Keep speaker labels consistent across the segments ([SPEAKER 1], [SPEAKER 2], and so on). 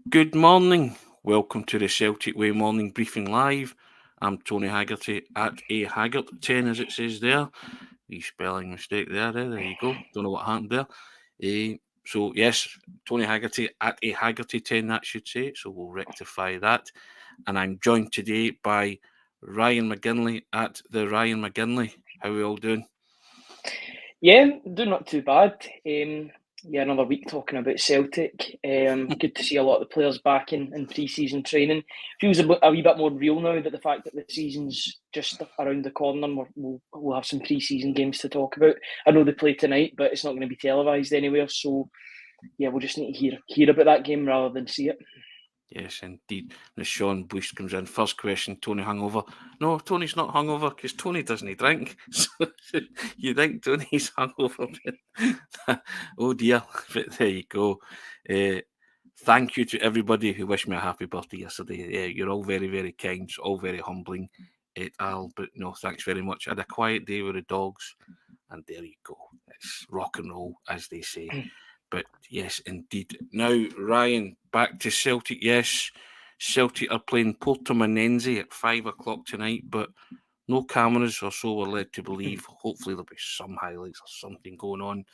[SPEAKER 1] Good morning. Welcome to the Celtic Way Morning Briefing Live. I'm Tony Haggerty at a Haggart10 as it says there. The spelling mistake there you go. Don't know what happened there. So yes, Tony Haggerty at a Haggerty10 that should say, so we'll rectify that. And I'm joined today by Ryan McGinlay at the Ryan McGinlay. How are we all doing?
[SPEAKER 2] Yeah, doing not too bad. Another week talking about Celtic. Good to see a lot of the players back in pre-season training. Feels a wee bit more real now that the fact that the season's just around the corner. We'll have some pre-season games to talk about. I know they play tonight, but it's not going to be televised anywhere. So yeah, we'll just need to hear about that game rather than see it.
[SPEAKER 1] Yes, indeed. And Sean Bush comes in. First question, Tony hungover. No, Tony's not hungover because Tony doesn't drink. So you think Tony's hungover. Oh dear. But there you go. Thank you to everybody who wished me a happy birthday yesterday. You're all very, very kind. It's all very humbling. But no, thanks very much. I had a quiet day with the dogs, and there you go. It's rock and roll, as they say. But yes, indeed. Now, Ryan, back to Celtic. Yes, Celtic are playing Portimonense at 5 o'clock tonight, but no cameras, or so we're led to believe. Hopefully, there'll be some highlights or something going on.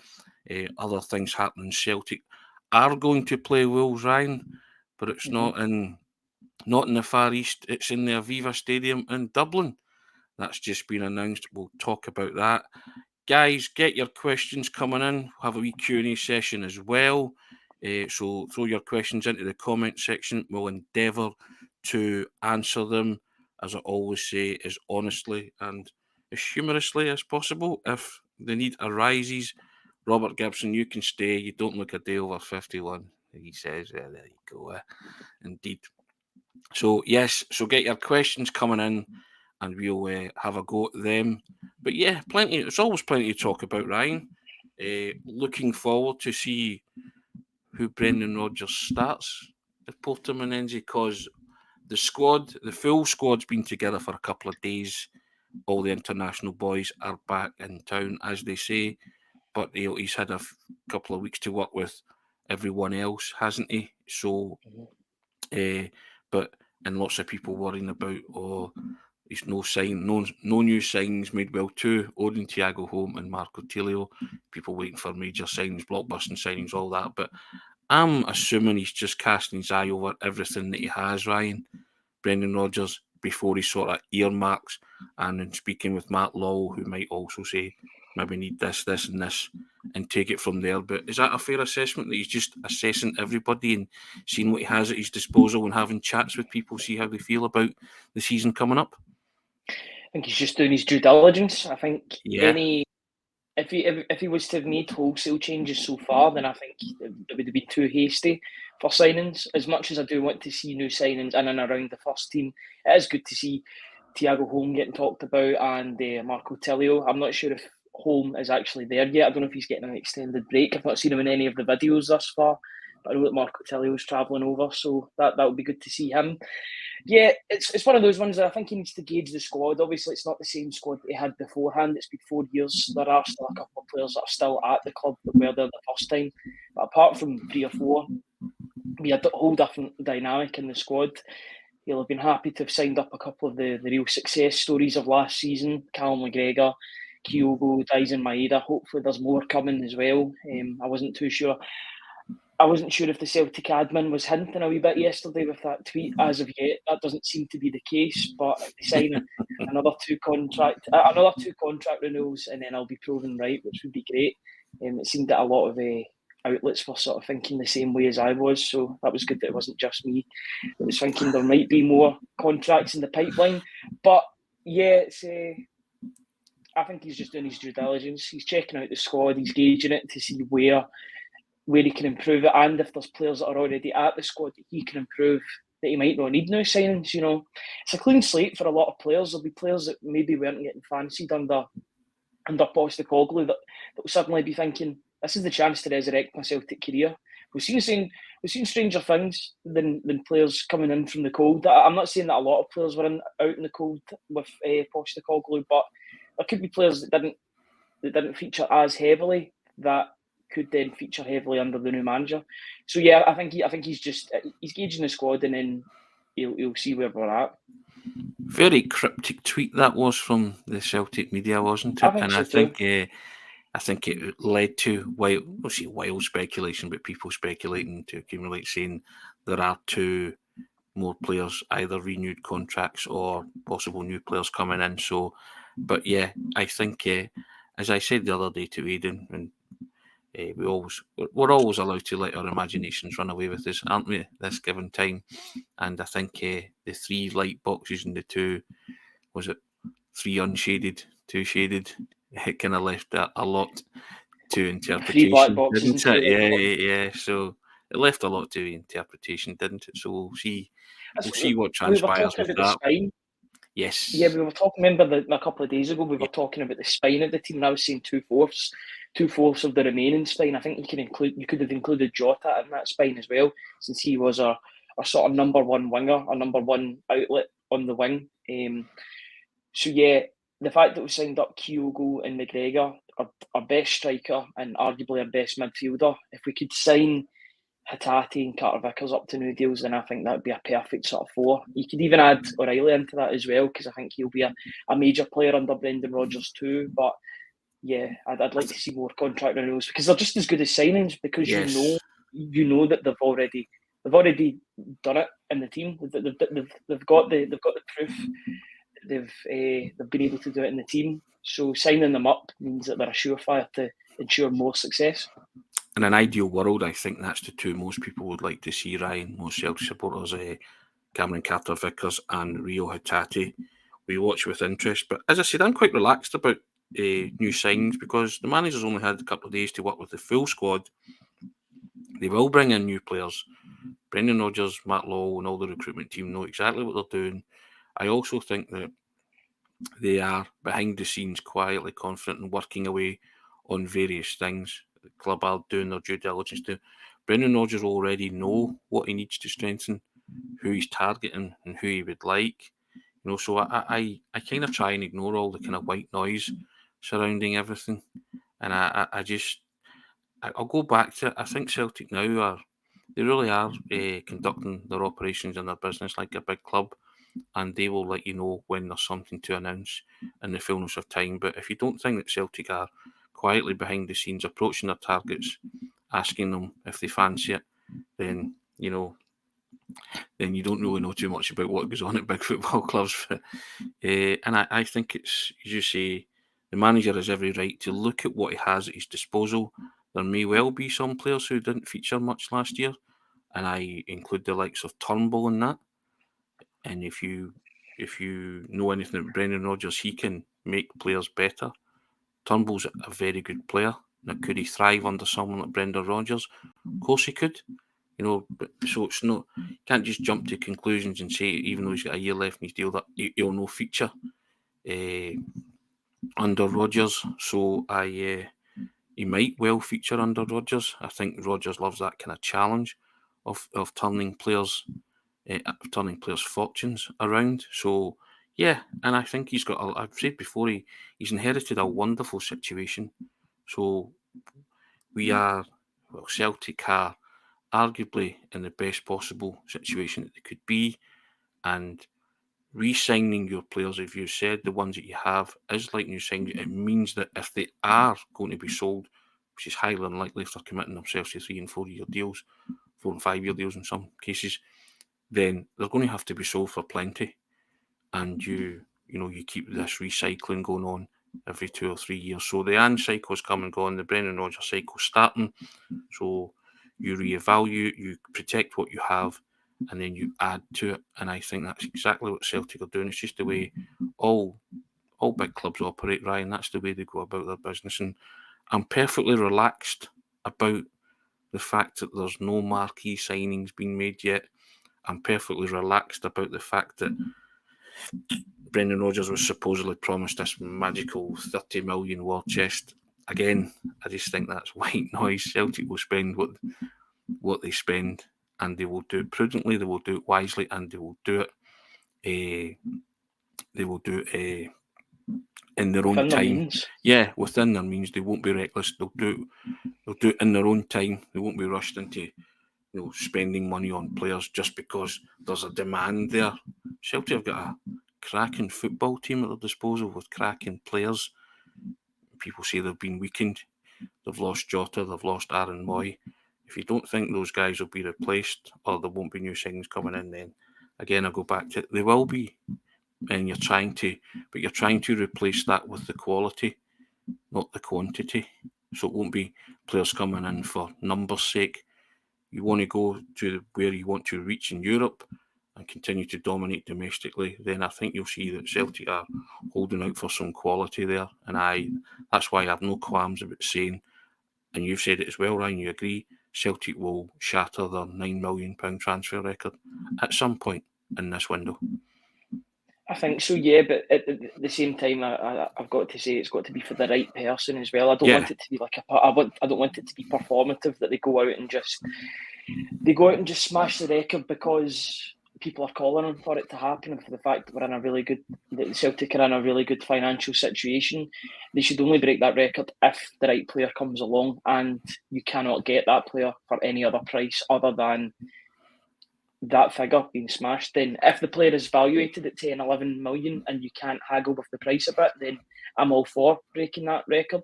[SPEAKER 1] Other things happening. Celtic are going to play Wolves, Ryan, but it's not in the Far East. It's in the Aviva Stadium in Dublin. That's just been announced. We'll talk about that. Guys, get your questions coming in. We'll have a wee Q&A session as well. So throw your questions into the comment section. We'll endeavour to answer them, as I always say, as honestly and as humorously as possible. If the need arises, Robert Gibson, you can stay. You don't look a day over 51, he says. There you go. Indeed. So, yes, so get your questions coming in and we'll have a go at them. But yeah, plenty. There's always plenty to talk about, Ryan. Looking forward to see who Brendan Rodgers starts at Portimonense because the full squad's been together for a couple of days. All the international boys are back in town, as they say. But he's had a couple of weeks to work with everyone else, hasn't he? So, but and lots of people worrying about, there's no new signings made. Well, two, Odin Thiago Home and Marco Tilio. People waiting for major signings, blockbuster signings, all that. But I'm assuming he's just casting his eye over everything that he has, Ryan, Brendan Rodgers, before he sort of earmarks. And in speaking with Matt Law, who might also say, maybe need this, and this, and take it from there. But is that a fair assessment that he's just assessing everybody and seeing what he has at his disposal and having chats with people, see how they feel about the season coming up?
[SPEAKER 2] I think he's just doing his due diligence. I think
[SPEAKER 1] Yeah.
[SPEAKER 2] if he was to have made wholesale changes so far, then I think it would have been too hasty for signings. As much as I do want to see new signings in and around the first team, it is good to see Thiago Home getting talked about and Marco Tilio. I'm not sure if Home is actually there yet. I don't know if he's getting an extended break. I've not seen him in any of the videos thus far, but I know that Marco Tilio's travelling over, so that would be good to see him. Yeah, it's one of those ones that I think he needs to gauge the squad. Obviously, it's not the same squad that he had beforehand. It's been 4 years. There are still a couple of players that are still at the club that were there the first time. But apart from 3 or 4, we had a whole different dynamic in the squad. He'll have been happy to have signed up a couple of the real success stories of last season. Callum McGregor, Kyogo, Dyson Maeda. Hopefully there's more coming as well. I wasn't sure if the Celtic admin was hinting a wee bit yesterday with that tweet. As of yet, that doesn't seem to be the case. But if they sign another two contract renewals, and then I'll be proven right, which would be great. It seemed that a lot of outlets were sort of thinking the same way as I was, so that was good that it wasn't just me that was thinking there might be more contracts in the pipeline. But yeah, I think he's just doing his due diligence. He's checking out the squad, he's gauging it to see where he can improve it, and if there's players that are already at the squad that he can improve, that he might not need new signings. You know, it's a clean slate for a lot of players. There'll be players that maybe weren't getting fancied under Postecoglou that will suddenly be thinking, this is the chance to resurrect my Celtic career. We've seen stranger things than players coming in from the cold. I'm not saying that a lot of players were out in the cold with Postecoglou, but there could be players that didn't feature as heavily that could then feature heavily under the new manager. So yeah, I think he's gauging the squad, and then he'll see where we're at.
[SPEAKER 1] Very cryptic tweet that was from the Celtic media, wasn't it?
[SPEAKER 2] I think
[SPEAKER 1] And
[SPEAKER 2] so
[SPEAKER 1] I think it led to wild speculation, but people speculating to accumulate, saying there are 2 more players, either renewed contracts or possible new players coming in. So, but yeah, I think, as I said the other day to Aidan, and we're always allowed to let our imaginations run away with us, aren't we? This given time, and I think the 3 light boxes and the 2, was it 3 unshaded, 2 shaded? It kind of left a lot to interpretation,
[SPEAKER 2] 3 black boxes
[SPEAKER 1] didn't
[SPEAKER 2] and 2
[SPEAKER 1] it? Yeah. So it left a lot to interpretation, didn't it? So we'll see. We'll see what
[SPEAKER 2] We were
[SPEAKER 1] transpires
[SPEAKER 2] talking
[SPEAKER 1] with
[SPEAKER 2] about the
[SPEAKER 1] that.
[SPEAKER 2] spine.
[SPEAKER 1] Yes.
[SPEAKER 2] Yeah, we were talking. Remember a couple of days ago, we were talking about the spine of the team, and I was saying 2/4 of the remaining spine. I think you could have included Jota in that spine as well, since he was our sort of number 1 winger, our number 1 outlet on the wing. So yeah, the fact that we signed up Kyogo and McGregor, our best striker and arguably our best midfielder, if we could sign Hatate and Carter Vickers up to new deals, then I think that would be a perfect sort of 4. You could even add O'Reilly into that as well, because I think he'll be a major player under Brendan Rodgers too. But yeah, I'd like to see more contract renewals, because they're just as good as signings, because
[SPEAKER 1] Yes.
[SPEAKER 2] you know that they've already done it in the team. They've got the proof. They've been able to do it in the team. So signing them up means that they're a surefire to ensure more success.
[SPEAKER 1] In an ideal world, I think that's the 2 most people would like to see, Ryan. Most Celtic supporters, Cameron Carter-Vickers and Reo Hatate. We watch with interest. But as I said, I'm quite relaxed about new signings, because the manager's only had a couple of days to work with the full squad. They will bring in new players. Brendan Rodgers, Matt Law, and all the recruitment team know exactly what they're doing. I also think that they are behind the scenes quietly confident and working away on various things. The club are doing their due diligence to. Brendan Rodgers already know what he needs to strengthen, who he's targeting, and who he would like. So I kind of try and ignore all the kind of white noise surrounding everything, and I'll go back to it. I think Celtic now they really are conducting their operations and their business like a big club, and they will let you know when there's something to announce in the fullness of time. But if you don't think that Celtic are quietly behind the scenes approaching their targets, asking them if they fancy it, then you don't really know too much about what goes on at big football clubs. And I think it's, as you say, the manager has every right to look at what he has at his disposal. There may well be some players who didn't feature much last year, and I include the likes of Turnbull in that. And if you know anything about Brendan Rodgers, he can make players better. Turnbull's a very good player. Now, could he thrive under someone like Brendan Rodgers? Of course he could. So it's not, you can't just jump to conclusions and say, even though he's got a year left in his deal, that he'll no feature under Rodgers. So he might well feature under Rodgers. I think Rodgers loves that kind of challenge of turning players' fortunes around. So yeah, and I think he's got. I've said before, he's inherited a wonderful situation. So Celtic are arguably in the best possible situation that they could be, and re-signing your players, if you said the ones that you have, is like new signings. It means that if they are going to be sold, which is highly unlikely if they're committing themselves to 3 and 4 year deals, 4 and 5 year deals in some cases, then they're going to have to be sold for plenty. And you keep this recycling going on every 2 or 3 years. So the Ange cycle's come and gone, the Brendan Rodgers cycle's starting. So you reevaluate, you protect what you have, and then you add to it. And I think that's exactly what Celtic are doing. It's just the way all big clubs operate, Ryan. That's the way they go about their business. And I'm perfectly relaxed about the fact that there's no marquee signings being made yet. I'm perfectly relaxed about the fact that Brendan Rodgers was supposedly promised this magical 30 million war chest. Again, I just think that's white noise. Celtic will spend what they spend, and they will do it prudently, they will do it wisely, and they will do it in their own
[SPEAKER 2] Within their
[SPEAKER 1] time.
[SPEAKER 2] means.
[SPEAKER 1] Yeah, within their means. They won't be reckless. They'll do it in their own time. They won't be rushed into spending money on players just because there's a demand there. Celtic have got a cracking football team at their disposal with cracking players. People say they've been weakened. They've lost Jota, they've lost Aaron Moy. If you don't think those guys will be replaced or there won't be new signings coming in, then again I go back to it. They will be, and you're trying to replace that with the quality, not the quantity. So it won't be players coming in for numbers' sake. You want to go to where you want to reach in Europe and continue to dominate domestically, then I think you'll see that Celtic are holding out for some quality there. And that's why I have no qualms about saying, and you've said it as well, Ryan, you agree, Celtic will shatter their £9 million transfer record at some point in this window.
[SPEAKER 2] I think so, yeah, but at the same time, I've got to say it's got to be for the right person as well. I don't want it to be like I don't want it to be performative, that they go out and just smash the record because people are calling on for it to happen, and for the fact that that Celtic are in a really good financial situation. They should only break that record if the right player comes along, and you cannot get that player for any other price other than that figure being smashed. Then if the player is valuated at 10, 11 million and you can't haggle with the price a bit, then I'm all for breaking that record.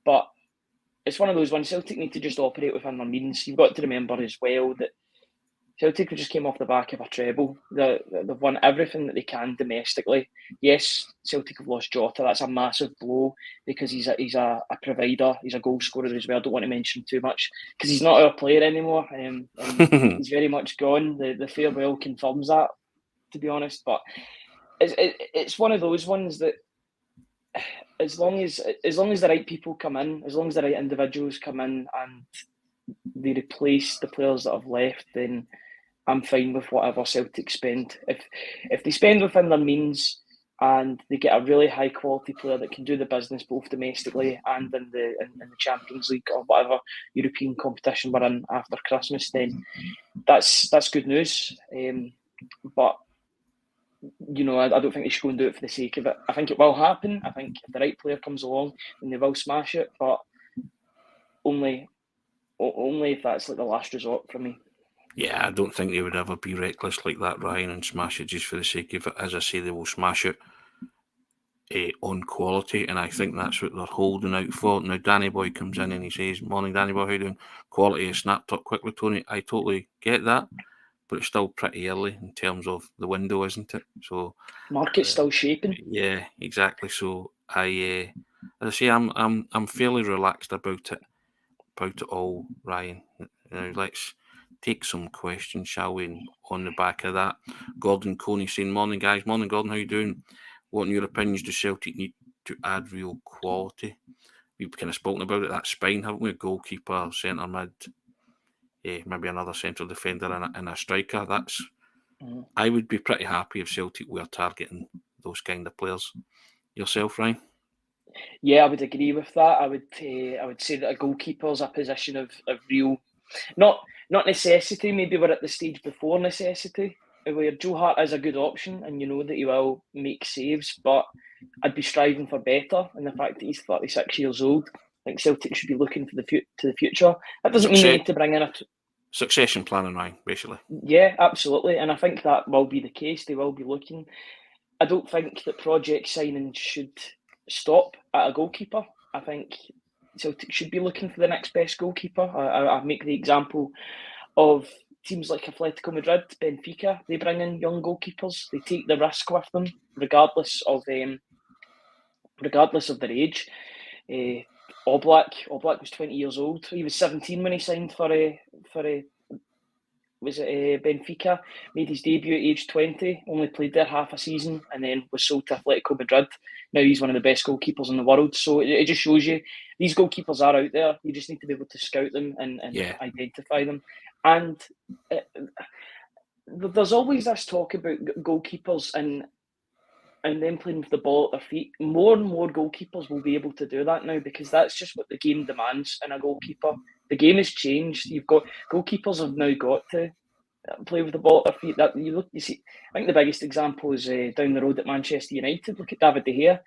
[SPEAKER 2] But it's one of those ones. Celtic need to just operate within their means. You've got to remember as well that Celtic just came off the back of a treble. They've won everything that they can domestically. Yes, Celtic have lost Jota. That's a massive blow because he's a provider. He's a goal scorer as well. I don't want to mention too much because he's not our player anymore. And he's very much gone. The farewell confirms that, to be honest. But it's one of those ones that as long as the right people come in, as long as the right individuals come in and they replace the players that have left, then I'm fine with whatever Celtic spend. If they spend within their means and they get a really high quality player that can do the business both domestically and in the Champions League or whatever European competition we're in after Christmas, then that's good news. But I don't think they should go and do it for the sake of it. I think it will happen. I think if the right player comes along, then they will smash it, but only if that's like the last resort for me.
[SPEAKER 1] Yeah, I don't think they would ever be reckless like that, Ryan, and smash it just for the sake of it. As I say, they will smash it on quality, and I think that's what they're holding out for. Now, Danny Boy comes in and he says, "Morning, Danny Boy, how you doing? Quality is snapped up quickly, Tony." I totally get that, but it's still pretty early in terms of the window, isn't it? So
[SPEAKER 2] market's still shaping.
[SPEAKER 1] Yeah, exactly. So as I say, I'm fairly relaxed about it all, Ryan. Now let's take some questions, shall we? And on the back of that, Gordon Coney saying, "Morning, guys. Morning, Gordon. How you doing? What, in your opinions, do Celtic need to add real quality?" We've kind of spoken about it. That spine, haven't we? A goalkeeper, centre mid, maybe another central defender and a striker. I would be pretty happy if Celtic were targeting those kind of players. Yourself, Ryan?
[SPEAKER 2] Yeah, I would agree with that. I would say that a goalkeeper is a position of real, not necessity. Maybe we're at the stage before necessity, where Joe Hart is a good option, and you know that he will make saves. But I'd be striving for better. And the fact that he's 36 years old, I think Celtic should be looking to the future. That doesn't mean they need to bring in a
[SPEAKER 1] succession planning, Ryan, basically.
[SPEAKER 2] Yeah, absolutely, and I think that will be the case. They will be looking. I don't think that project signings should stop at a goalkeeper. I think Celtic should be looking for the next best goalkeeper. I make the example of teams like Atletico Madrid, Benfica. They bring in young goalkeepers. They take the risk with them, regardless of their age. Oblak was 20 years old. He was 17 when he signed for Benfica, made his debut at age 20, only played there half a season, and then was sold to Atletico Madrid. Now he's one of the best goalkeepers in the world. So it just shows you these goalkeepers are out there. You just need to be able to scout them and identify them. And there's always this talk about goalkeepers and them playing with the ball at their feet. More and more goalkeepers will be able to do that now because that's just what the game demands in a goalkeeper. The game has changed. Goalkeepers have now got to play with the ball at their feet. You see. I think the biggest example is down the road at Manchester United. Look at David De Gea.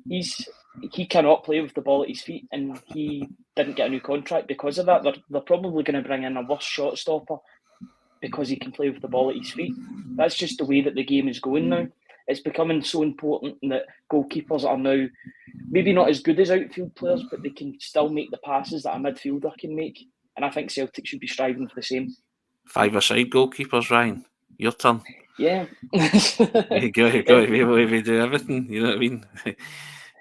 [SPEAKER 2] he cannot play with the ball at his feet, and he didn't get a new contract because of that. They're probably going to bring in a worse shot stopper because he can play with the ball at his feet. That's just the way that the game is going now. It's becoming so important that goalkeepers are now maybe not as good as outfield players, but they can still make the passes that a midfielder can make. And I think Celtic should be striving for the same.
[SPEAKER 1] Five-a-side goalkeepers, Ryan. Your turn.
[SPEAKER 2] Yeah.
[SPEAKER 1] You got to be able to do everything. You know what I mean?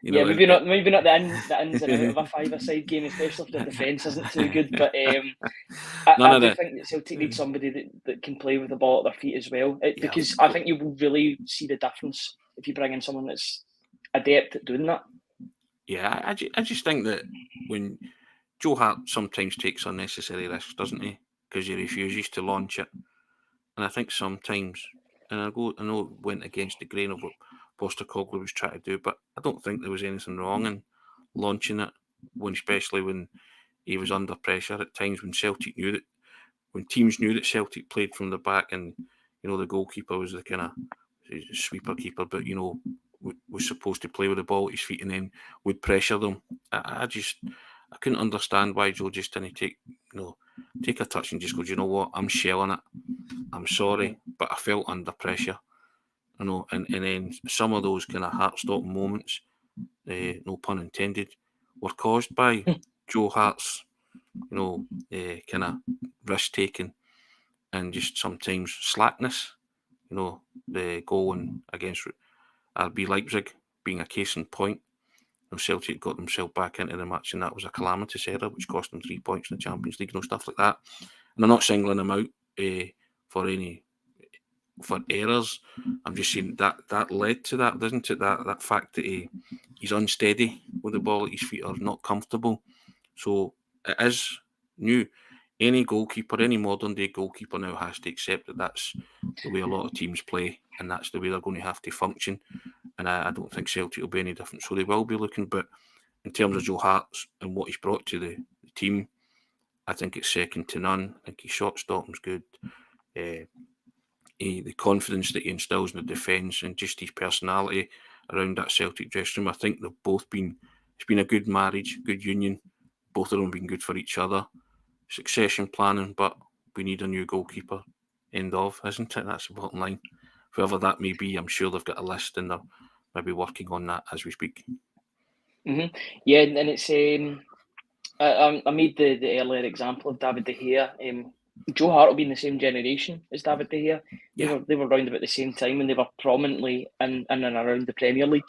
[SPEAKER 2] Maybe not the ins and out of a five-a-side game, especially if the defence isn't too good. But I do think that Celtic need somebody that can play with the ball at their feet as well. Because I think you will really see the difference if you bring in someone that's adept at doing that.
[SPEAKER 1] Yeah, I just think that when Joe Hart sometimes takes unnecessary risks, doesn't he? Because he refuses to launch it. And I think sometimes, and I know it went against the grain of what Postecoglou was trying to do, but I don't think there was anything wrong in launching it, especially when he was under pressure at times when teams knew that Celtic played from the back, and the goalkeeper was the kind of sweeper keeper, but was supposed to play with the ball at his feet and then would pressure them. I couldn't understand why Joe just didn't take a touch and just go, do you know what, I'm shelling it. I'm sorry, but I felt under pressure. And then some of those kind of heart-stopping moments, no pun intended, were caused by Joe Hart's, kind of risk-taking and just sometimes slackness. The goal against RB Leipzig being a case in point. Celtic got themselves back into the match, and that was a calamitous error, which cost them 3 points in the Champions League, stuff like that. And I'm not singling them out for errors. I'm just saying that led to that, doesn't it? That fact that he's unsteady with the ball at his feet, or not comfortable. So it is new. Any modern day goalkeeper now has to accept that that's the way a lot of teams play, and that's the way they're going to have to function. And I don't think Celtic will be any different. So they will be looking, but in terms of Joe Hart and what he's brought to the team, I think it's second to none. I think his shot stopping's good. The confidence that he instills in the defence and just his personality around that Celtic dressing room, I think they've both been, it's been a good marriage, good union. Both of them have been good for each other. Succession planning, but we need a new goalkeeper. End of, isn't it? That's the bottom line. Whoever that may be, I'm sure they've got a list and they're maybe working on that as we speak.
[SPEAKER 2] Mm-hmm. Yeah, and it's I made the earlier example of David De Gea. Joe Hart will be in the same generation as David De Gea. They were around about the same time, and they were prominently in and around the Premier League.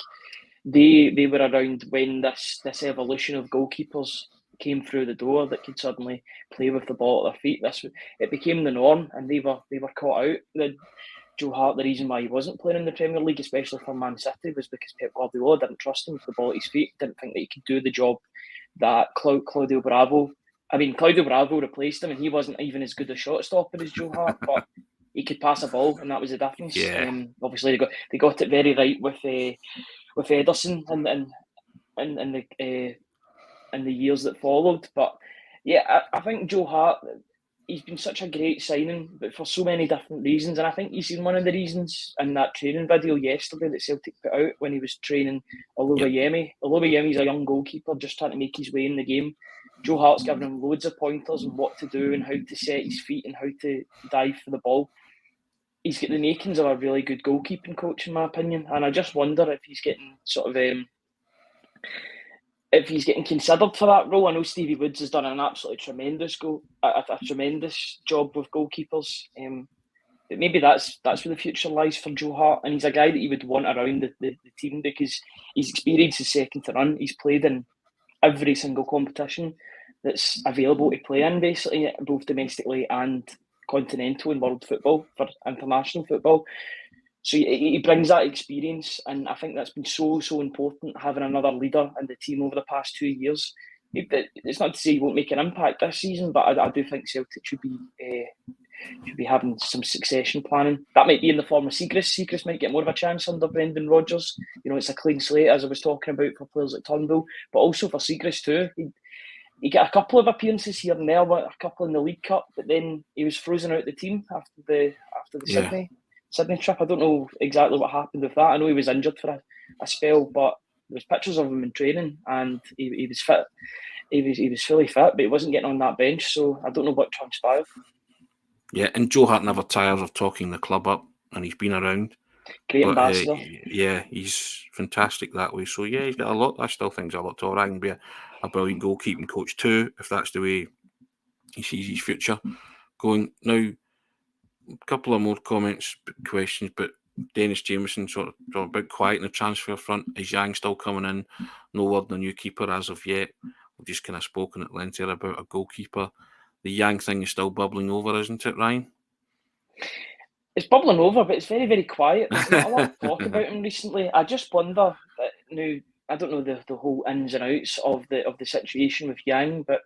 [SPEAKER 2] They were around when this evolution of goalkeepers came through the door that could suddenly play with the ball at their feet. It became the norm, and they were caught out. Joe Hart, the reason why he wasn't playing in the Premier League, especially for Man City, was because Pep Guardiola didn't trust him with the ball at his feet, didn't think that he could do the job that Claudio Bravo replaced him, and he wasn't even as good a shot stopper as Joe Hart, but he could pass a ball, and that was the difference.
[SPEAKER 1] Yeah.
[SPEAKER 2] Obviously, they got it very right with Ederson and the years that followed. But yeah, I think Joe Hart, he's been such a great signing, but for so many different reasons. And I think he's seen one of the reasons in that training video yesterday that Celtic put out when he was training Oluwayemi. Yep. Oluwayemi's a young goalkeeper just trying to make his way in the game. Joe Hart's given him loads of pointers on what to do and how to set his feet and how to dive for the ball. He's got the makings of a really good goalkeeping coach, in my opinion. And I just wonder if he's getting if he's getting considered for that role. I know Stevie Woods has done an absolutely tremendous job with goalkeepers. But maybe that's where the future lies for Joe Hart. And he's a guy that you would want around the team because his experience is second to none. He's played in every single competition that's available to play in, basically, both domestically and continental and world football for international football. So he brings that experience, and I think that's been so important, having another leader in the team over the past 2 years. It's not to say he won't make an impact this season, but I do think Celtic should be having some succession planning. That might be in the form of Siegrist. Siegrist might get more of a chance under Brendan Rodgers. It's a clean slate, as I was talking about, for players like Turnbull, but also for Siegrist too. He got a couple of appearances here and there, a couple in the League Cup, but then he was frozen out the team after the Sydney trip. I don't know exactly what happened with that. I know he was injured for a spell, but was pictures of him in training, and he was fit. He was fully fit, but he wasn't getting on that bench. So I don't know what transpired.
[SPEAKER 1] Yeah, and Joe Hart never tires of talking the club up, and he's been around.
[SPEAKER 2] Great
[SPEAKER 1] But
[SPEAKER 2] ambassador.
[SPEAKER 1] yeah, he's fantastic that way. So yeah, he's got a lot. I still think he's a lot taller. I can be a brilliant goalkeeping coach too, if that's the way he sees his future going. Now, a couple of more comments, questions, but Dennis Jameson sort of a bit quiet in the transfer front. Is Yang still coming in? No word on a new keeper as of yet. We've just kind of spoken at length here about a goalkeeper. The Yang thing is still bubbling over, isn't it, Ryan?
[SPEAKER 2] It's bubbling over, but it's very, very quiet. There's not a lot of talk about him recently. I just wonder that now. I don't know the whole ins and outs of the situation with Yang, but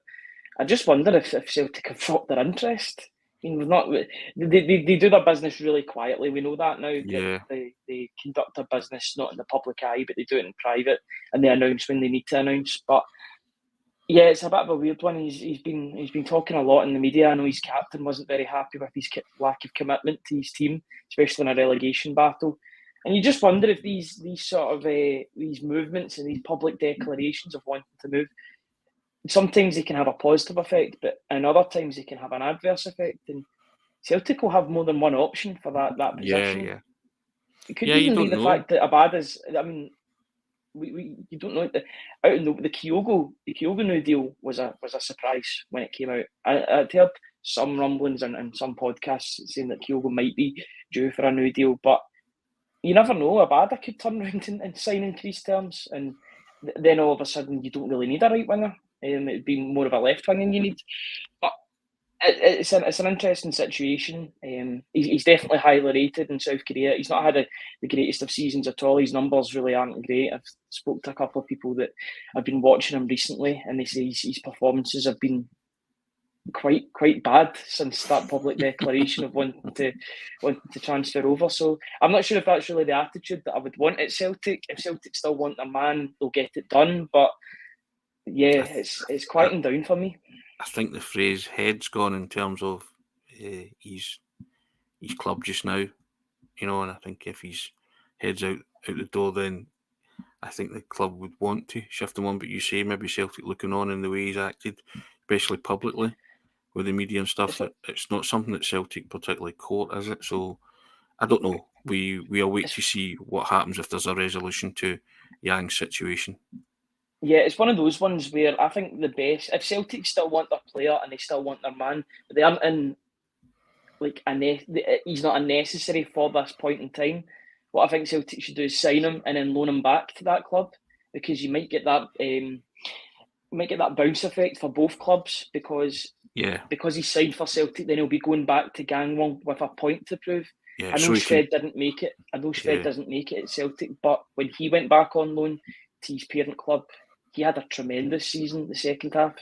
[SPEAKER 2] I just wonder if Celtic have dropped their interest. I mean, we've not. They do their business really quietly. We know that now.
[SPEAKER 1] Yeah.
[SPEAKER 2] They conduct their business not in the public eye, but they do it in private, and they announce when they need to announce. But yeah, it's a bit of a weird one. He's been talking a lot in the media. I know his captain wasn't very happy with his lack of commitment to his team, especially in a relegation battle. And you just wonder if these sort of these movements and these public declarations of wanting to move, sometimes they can have a positive effect, but in other times they can have an adverse effect. And Celtic will have more than one option for that position.
[SPEAKER 1] Yeah.
[SPEAKER 2] It could even be the fact that Abad is. I mean, you don't know out in the Kyogo new deal was a surprise when it came out. I'd heard some rumblings and some podcasts saying that Kyogo might be due for a new deal, but you never know. Abada could turn around and sign increased terms, and then all of a sudden you don't really need a right winger. It'd be more of a left winger you need. But it's an interesting situation. He's definitely highly rated in South Korea. He's not had the greatest of seasons at all. His numbers really aren't great. I've spoke to a couple of people that have been watching him recently, and they say his performances have been quite bad since that public declaration of wanting to transfer over. So I'm not sure if that's really the attitude that I would want at Celtic. If Celtic still want a man, they'll get it done. But yeah, it's quieting down for me.
[SPEAKER 1] I think the phrase "head's gone" in terms of his club just now, and I think if his head's out the door, then I think the club would want to shift him on. But you say maybe Celtic looking on in the way he's acted, especially publicly with the media and stuff, that it's not something that Celtic particularly court, is it? So I don't know. We'll wait to see what happens if there's a resolution to Yang's situation.
[SPEAKER 2] Yeah, it's one of those ones where I think the best, if Celtic still want their player and they still want their man, but they aren't in he's not a necessary for this point in time. What I think Celtic should do is sign him and then loan him back to that club, because you might get that bounce effect for both clubs, because he's signed for Celtic, then he'll be going back to Gangwon with a point to prove.
[SPEAKER 1] Yeah,
[SPEAKER 2] I know Shved didn't make it. I know Shved doesn't make it at Celtic, but when he went back on loan to his parent club, he had a tremendous season the second half.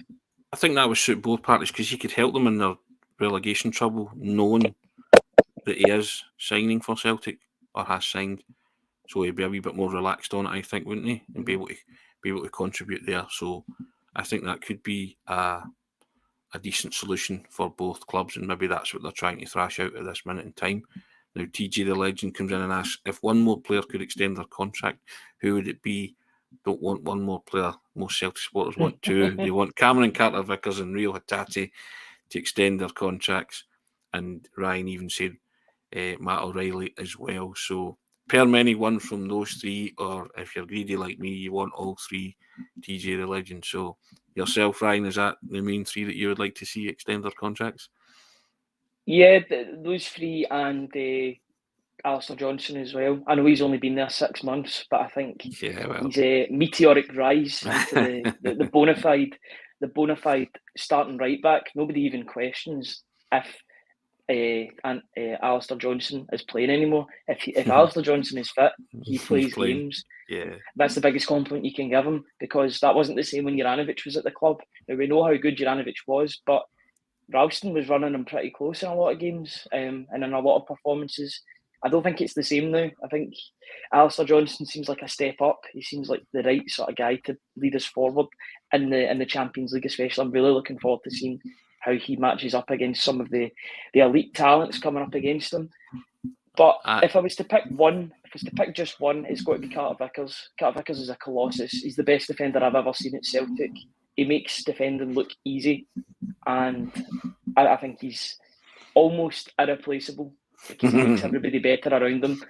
[SPEAKER 1] I think that would suit both parties, because he could help them in their relegation trouble, knowing that he is signing for Celtic or has signed. So he'd be a wee bit more relaxed on it, I think, wouldn't he? And be able to contribute there. So I think that could be a decent solution for both clubs, and maybe that's what they're trying to thrash out at this minute in time. Now, TJ the Legend comes in and asks, if one more player could extend their contract, who would it be? Don't want one more player. Most Celtic supporters want two. They want Cameron Carter-Vickers and Reo Hatate to extend their contracts. And Ryan even said Matt O'Reilly as well. So pair many one from those three, or if you're greedy like me, you want all three, TJ the Legend. So yourself, Ryan, is that the main three that you would like to see extend their contracts?
[SPEAKER 2] Yeah, those three, and Alistair Johnson as well. I know he's only been there 6 months, but I think he's a meteoric rise into the bona fide starting right back. Nobody even questions if Alistair Johnson is playing anymore. If Alistair Johnson is fit, he plays games.
[SPEAKER 1] Yeah,
[SPEAKER 2] that's the biggest compliment you can give him, because that wasn't the same when Juranovic was at the club. Now, we know how good Juranovic was, but Ralston was running him pretty close in a lot of games, and in a lot of performances. I don't think it's the same now. I think Alistair Johnson seems like a step up. He seems like the right sort of guy to lead us forward in the Champions League, especially. I'm really looking forward to seeing how he matches up against some of the elite talents coming up against him. But if I was to pick just one, it's got to be Carter Vickers. Carter Vickers is a colossus. He's the best defender I've ever seen at Celtic. He makes defending look easy, and I think he's almost irreplaceable because he makes everybody better around him.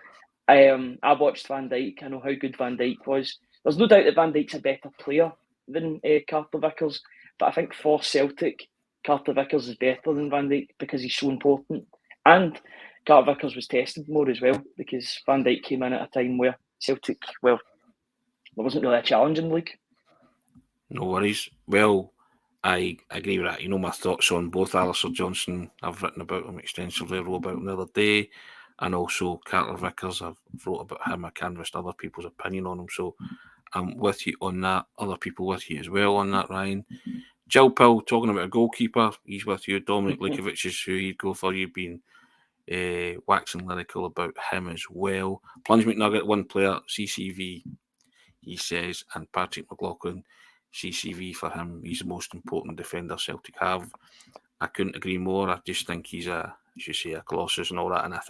[SPEAKER 2] I watched Van Dijk. I know how good Van Dijk was. There's no doubt that Van Dijk's a better player than Carter Vickers, but I think for Celtic, Carter Vickers is better than Van Dijk because he's so important. And Carter Vickers was tested more as well because Van Dijk came in at a time where Celtic, well, there wasn't really a challenge in the league.
[SPEAKER 1] No worries. Well, I agree with that. You know my thoughts on both Alistair Johnston. I've written about him extensively. I wrote about him the other day. And also Carter Vickers. I've wrote about him. I canvassed other people's opinion on him. So I'm with you on that. Other people with you as well on that, Ryan. Jill Pill, talking about a goalkeeper. He's with you. Dominic Likovic is who he'd go for. You've been waxing lyrical about him as well. Plunge McNugget, one player, CCV, he says, and Patrick McLaughlin, CCV for him. He's the most important defender Celtic have. I couldn't agree more. I just think he's as you say, a colossus and all that. And I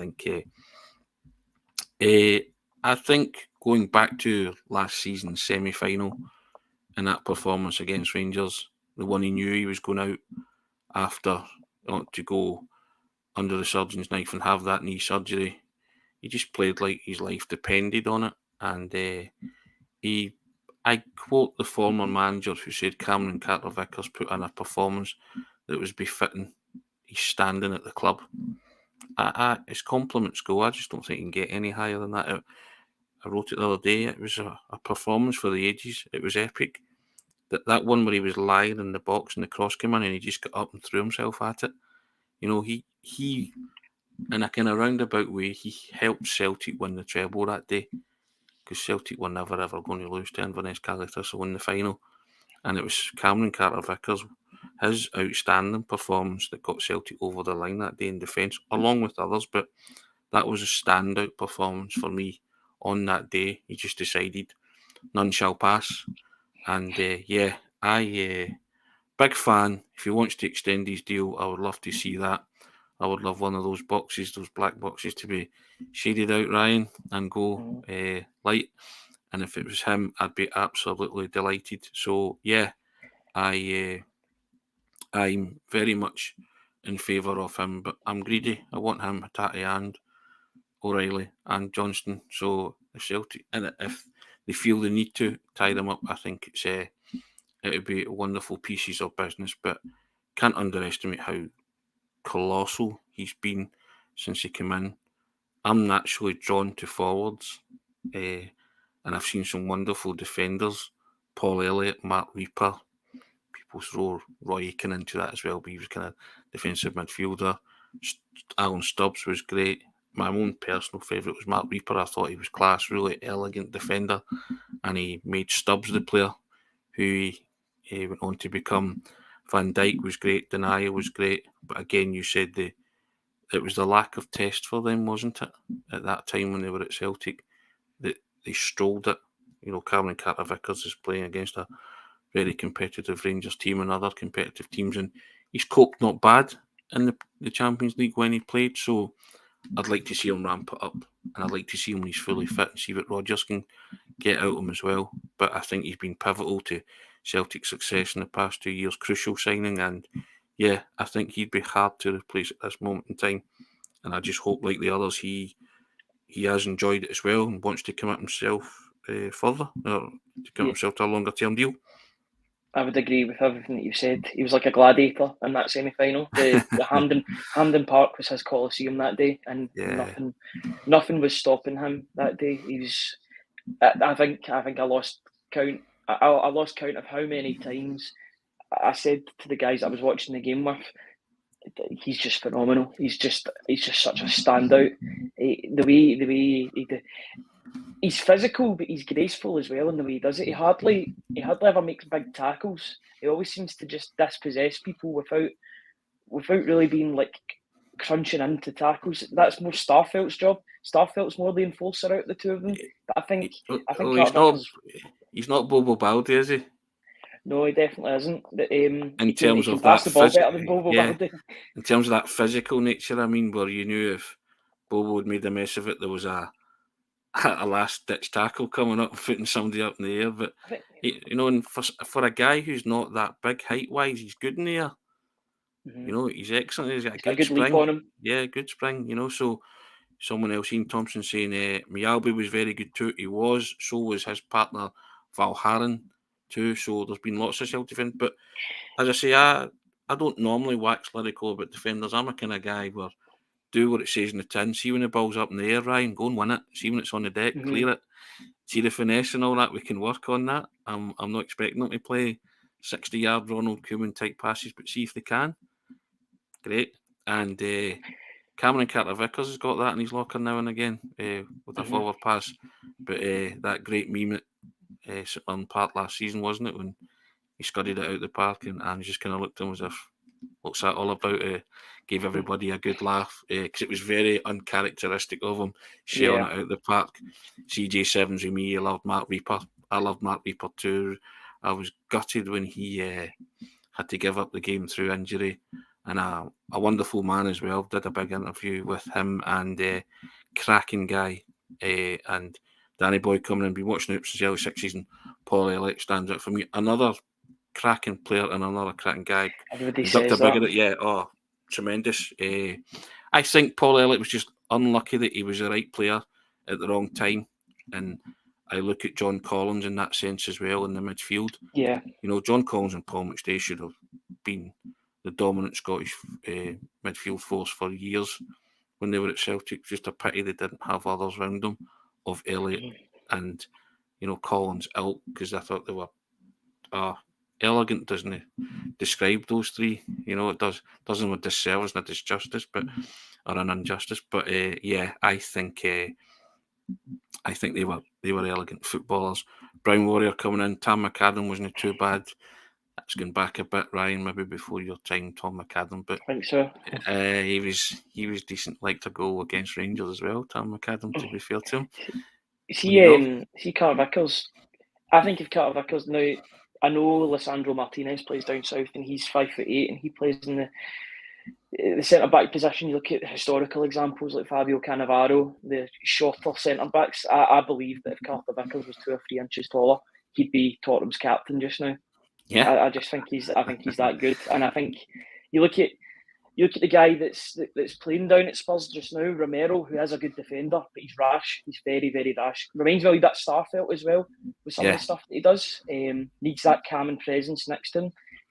[SPEAKER 1] think going back to last season's semi-final and that performance against Rangers, the one he knew he was going out after to go under the surgeon's knife and have that knee surgery, he just played like his life depended on it. And I quote the former manager who said Cameron Carter-Vickers put in a performance that was befitting his standing at the club. His compliments go. I just don't think you can get any higher than that. I wrote it the other day. It was a performance for the ages. It was epic. That one where he was lying in the box and the cross came in and he just got up and threw himself at it. You know, he in a kind of roundabout way, he helped Celtic win the treble that day because Celtic were never ever going to lose to Inverness Caley-Thistle in the final. And it was Cameron Carter-Vickers, his outstanding performance that got Celtic over the line that day in defence, along with others, but that was a standout performance for me on that day. He just decided none shall pass. And big fan. If he wants to extend his deal, I would love to see that. I would love one of those boxes, those black boxes, to be shaded out, Ryan, and go light. And if it was him, I'd be absolutely delighted. So, yeah, I'm very much in favour of him, but I'm greedy. I want him, Hatate and O'Reilly and Johnston. So, if Celtic, and if they feel the need to tie them up, I think it would be wonderful pieces of business. But can't underestimate how colossal he's been since he came in. I'm naturally drawn to forwards, and I've seen some wonderful defenders. Paul Elliott, Mark Reaper. People throw Roy Aitken into that as well, but he was kind of defensive midfielder. Alan Stubbs was great. My own personal favourite was Mark Reaper. I thought he was class, really elegant defender, and he made Stubbs the player who he went on to become. Van Dijk was great. Denayer was great. But again, you said it was the lack of test for them, wasn't it? At that time when they were at Celtic, that they strolled it. You know, Cameron Carter-Vickers is playing against a very competitive Rangers team and other competitive teams, and he's coped not bad in the Champions League when he played. So I'd like to see him ramp it up, and I'd like to see him when he's fully fit and see what Rodgers can get out of him as well. But I think he's been pivotal to Celtic's success in the past 2 years, crucial signing, and yeah, I think he'd be hard to replace at this moment in time. And I just hope, like the others, he has enjoyed it as well and wants to commit himself further, or to commit himself to a longer term deal.
[SPEAKER 2] I would agree with everything that you said. He was like a gladiator in that semi-final. The Hampden Park was his coliseum that day, and nothing was stopping him that day. He was. I think I lost count. I lost count of how many times I said to the guys I was watching the game with, he's just phenomenal. He's just such a standout. He's physical, but he's graceful as well in the way he does it. He hardly ever makes big tackles. He always seems to just dispossess people without really being like crunching into tackles. That's more Starfelt's job. Starfelt's more the enforcer out of the two of them. But I think
[SPEAKER 1] he's not Bobo Baldi, is he?
[SPEAKER 2] No, he definitely isn't.
[SPEAKER 1] In terms of
[SPEAKER 2] pass the ball better than Bobo Baldi.
[SPEAKER 1] In terms of that physical nature, I mean, where you knew Bobo had made a mess of it. There was a last-ditch tackle coming up, putting somebody up in the air. But, and for a guy who's not that big height-wise, he's good in the air. He's excellent. He's got a good spring.
[SPEAKER 2] Leap on him.
[SPEAKER 1] Yeah, good spring. So someone else, Ian Thompson, saying Mialby was very good too. He was. So was his partner, Val Harron, too. So there's been lots of Celtic fans. But as I say, I don't normally wax lyrical about defenders. I'm a kind of guy where do what it says in the tin. See when the ball's up in the air, Ryan, go and win it. See when it's on the deck, clear it. See the finesse and all that. We can work on that. I'm not expecting them to play 60-yard Ronald Koeman type passes, but see if they can. Great. And Cameron Carter-Vickers has got that in his locker now and again with a forward pass. But that great meme at St. Park last season, wasn't it, when he scudded it out the park and just kind of looked at him as if, what's that all about? Gave everybody a good laugh because it was very uncharacteristic of him shelling it out the park. CJ7's with me. I loved Mark Reaper. I loved Mark Reaper too. I was gutted when he had to give up the game through injury. And a wonderful man as well. Did a big interview with him and cracking guy. And Danny Boy coming in, been watching it since the early 60s. Paul Elliott stands out for me. Another cracking player and another cracking guy.
[SPEAKER 2] Everybody says
[SPEAKER 1] that. Tremendous. I think Paul Elliott was just unlucky that he was the right player at the wrong time. And I look at John Collins in that sense as well in the midfield.
[SPEAKER 2] Yeah.
[SPEAKER 1] John Collins and Paul McStay should have been the dominant Scottish midfield force for years when they were at Celtic. Just a pity they didn't have others around them of Elliott and, Collins ilk, because I thought they were elegant, doesn't it? Describe those three. It does them a disservice and a disjustice, or an injustice. But I think they were elegant footballers. Brown Warrior coming in. Tam McAdam wasn't too bad. That's going back a bit, Ryan, maybe before your time, Tom McAdam. But
[SPEAKER 2] I think so.
[SPEAKER 1] He was decent. Liked a goal against Rangers as well, Tom McAdam, to be fair to him.
[SPEAKER 2] See Carter Vickers. I think if Carter Vickers now, I know Lisandro Martinez plays down south and he's 5'8" and he plays in the centre back position. You look at historical examples like Fabio Cannavaro, the shorter centre backs. I believe that if Carter Vickers was 2 or 3 inches taller, he'd be Tottenham's captain just now.
[SPEAKER 1] Yeah,
[SPEAKER 2] I just think he's that good, and I think you look at the guy that's playing down at Spurs just now, Romero, who is a good defender, but he's rash. He's very, very rash. Reminds me of that Starfelt as well with some of the stuff that he does. Needs that calming presence next to him.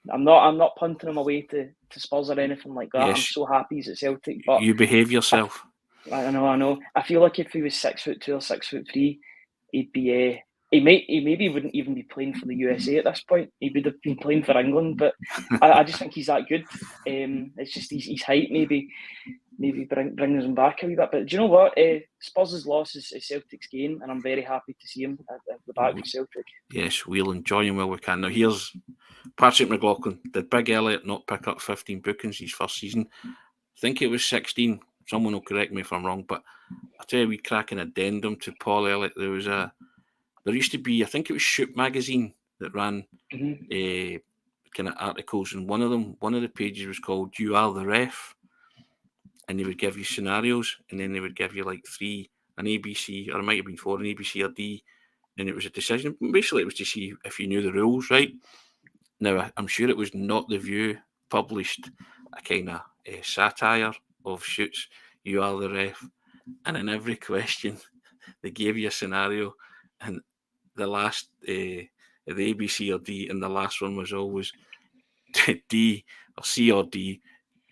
[SPEAKER 2] I'm not punting him away to Spurs or anything like that. Yes. I'm so happy he's at Celtic. But
[SPEAKER 1] you behave yourself.
[SPEAKER 2] I know. I feel like if he was 6'2" or 6'3", he'd be. He maybe wouldn't even be playing for the USA at this point. He would have been playing for England, but I just think he's that good. It's just his height maybe brings him back a wee bit. But do you know what? Spurs' loss is Celtic's gain, and I'm very happy to see him at the back for Celtic.
[SPEAKER 1] Yes, we'll enjoy him while we can. Now here's Patrick McLaughlin. Did Big Elliott not pick up 15 bookings his first season? I think it was 16. Someone will correct me if I'm wrong, but I'll tell you, we crack an addendum to Paul Elliott. There used to be, I think it was Shoot magazine that ran kind of articles, and one of the pages was called "You Are the Ref," and they would give you scenarios, and then they would give you like 3, an ABC, or it might have been 4, an ABC or D, and it was a decision. Basically, it was to see if you knew the rules, right? Now, I'm sure it was not the View published a kind of satire of Shoot's "You Are the Ref," and in every question they gave you a scenario, and the last, the ABC or D, and the last one was always D or C or D,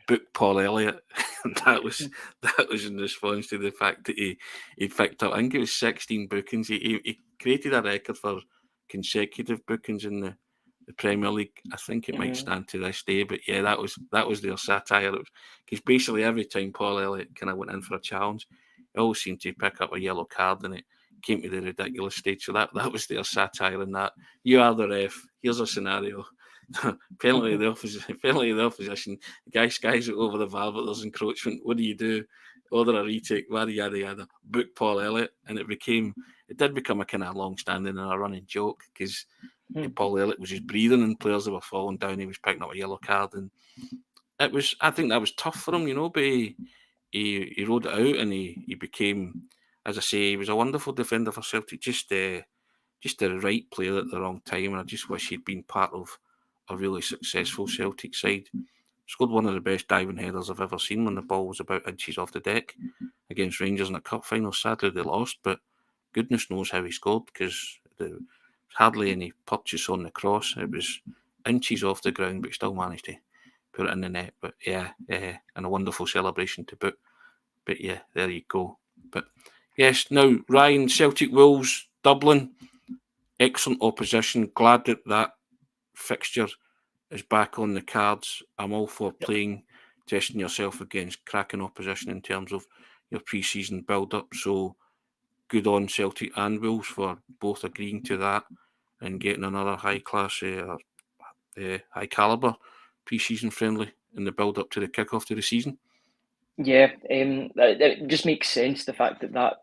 [SPEAKER 1] book Paul Elliott. And that was in response to the fact that he picked up, I think it was 16 bookings. He created a record for consecutive bookings in the Premier League. I think it might stand to this day, but yeah, that was their satire. Because basically every time Paul Elliott kind of went in for a challenge, he always seemed to pick up a yellow card, and it came to the ridiculous stage. So that was their satire in that. You are the ref. Here's a scenario. Penalty of the opposition. Guys it over the VAR, but there's encroachment. What do you do? Order a retake, yada yada. Book Paul Elliott, and it did become a kind of long-standing and a running joke, because Paul Elliott was just breathing, and players that were falling down, he was picking up a yellow card, and I think that was tough for him, but he rode it out, and he became, as I say, he was a wonderful defender for Celtic. Just the right player at the wrong time, and I just wish he'd been part of a really successful Celtic side. Scored one of the best diving headers I've ever seen when the ball was about inches off the deck against Rangers in a cup final. Sadly, they lost, but goodness knows how he scored, because there was hardly any purchase on the cross. It was inches off the ground, but still managed to put it in the net. But yeah, and a wonderful celebration to boot. But yeah, there you go. But yes, now Ryan, Celtic Wolves, Dublin, excellent opposition. Glad that fixture is back on the cards. I'm all for playing, testing yourself against cracking opposition in terms of your pre-season build-up. So good on Celtic and Wolves for both agreeing to that and getting another high-class, high-calibre pre-season friendly in the build-up to the kick-off to the season.
[SPEAKER 2] Yeah, it just makes sense, the fact that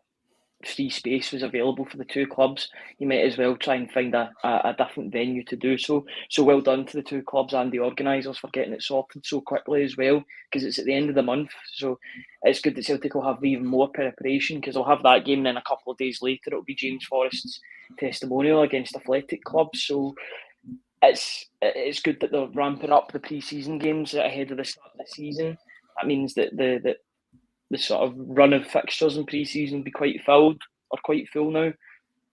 [SPEAKER 2] free space was available for the two clubs. You might as well try and find a different venue to do so. So well done to the two clubs and the organisers for getting it sorted so quickly as well, because it's at the end of the month. So it's good that Celtic will have even more preparation, because they'll have that game, and then a couple of days later it'll be James Forrest's testimonial against Athletic Club. So it's good that they're ramping up the pre-season games ahead of the start of the season. That means that the sort of run of fixtures in pre-season will be quite filled, or quite full now.